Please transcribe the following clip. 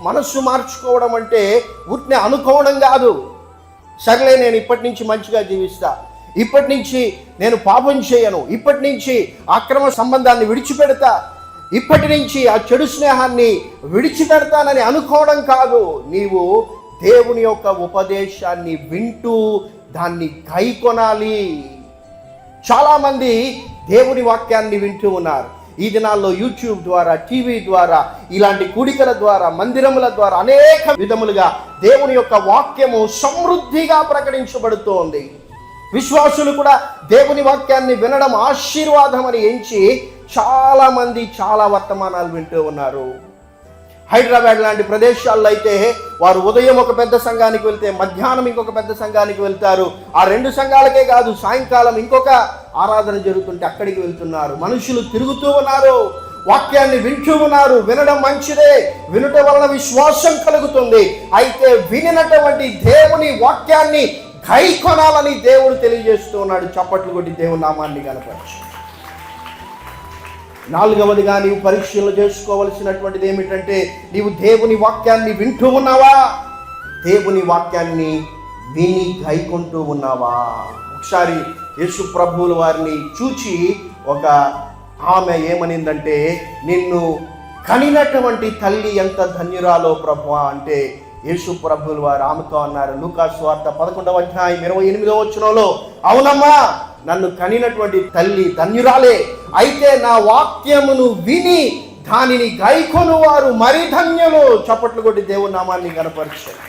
మనస్సు మార్చుకోవడం అంటే ఉట్నే అనుకోవడం కాదు. సర్లే, నేను ఇప్పటి నుంచి మంచిగా జీవిస్తా, ఇప్పటి నుంచి నేను పాపం చేయను, ఇప్పటి నుంచి అక్రమ సంబంధాన్ని విడిచిపెడతా, ఇప్పటి నుంచి ఆ చెడు స్నేహాన్ని విడిచిపెడతానని అనుకోవడం కాదు. నీవు దేవుని యొక్క ఉపదేశాన్ని వింటూ దాన్ని గైకొనాలి. చాలామంది దేవుని వాక్యాన్ని వింటూ ఉన్నారు. ఈ దినాల్లో యూట్యూబ్ ద్వారా, టీవీ ద్వారా, ఇలాంటి కూడికల ద్వారా, మందిరముల ద్వారా అనేక విధములుగా దేవుని యొక్క వాక్యము సమృద్ధిగా ప్రకటించబడుతోంది. విశ్వాసులు కూడా దేవుని వాక్యాన్ని వినడం ఆశీర్వాదం అని ఎంచి చాలామంది చాలా వర్తమానాలు వింటూ ఉన్నారు. హైదరాబాద్ లాంటి ప్రదేశాల్లో అయితే వారు ఉదయం ఒక పెద్ద సంఘానికి వెళ్తే మధ్యాహ్నం ఇంకొక పెద్ద సంఘానికి వెళ్తారు. ఆ 2 సంఘాలకే కాదు, సాయంకాలం ఇంకొక ఆరాధన జరుగుతుంటే అక్కడికి వెళ్తున్నారు. మనుషులు తిరుగుతూ ఉన్నారు, వాక్యాన్ని వింటూ ఉన్నారు. వినడం మంచిదే, వినుట వలన విశ్వాసం కలుగుతుంది. అయితే వినినటువంటి దేవుని వాక్యాన్ని గైకొనాలని దేవుడు తెలియజేస్తూ ఉన్నాడు. చప్పట్లు కొట్టి దేవుని నామాన్ని కనపరచు. 4వదిగా నీవు పరీక్షలు చేసుకోవలసినటువంటిది ఏమిటంటే, నీవు దేవుని వాక్యాన్ని వింటూ ఉన్నావా? దేవుని వాక్యాన్ని విని గైకొంటూ ఉన్నావా? ఒకసారి యేసు ప్రభువుల వారిని చూచి ఒక ఆమె ఏమనిందంటే, నిన్ను కనినటువంటి తల్లి ఎంత ధన్యురాలో ప్రభువా అంటే, యేసు ప్రభువుల వారు ఆమెతో అన్నారు. లూకా సువార్త 11వ అధ్యాయం 28వ వచనంలో, అవునమ్మా, నన్ను కనినటువంటి తల్లి ధన్యురాలే, అయితే నా వాక్యమును విని దానిని గైకొను వారు మరి ధన్యులు. చప్పట్లు కొట్టి దేవుని నామాన్ని కనపరిచారు.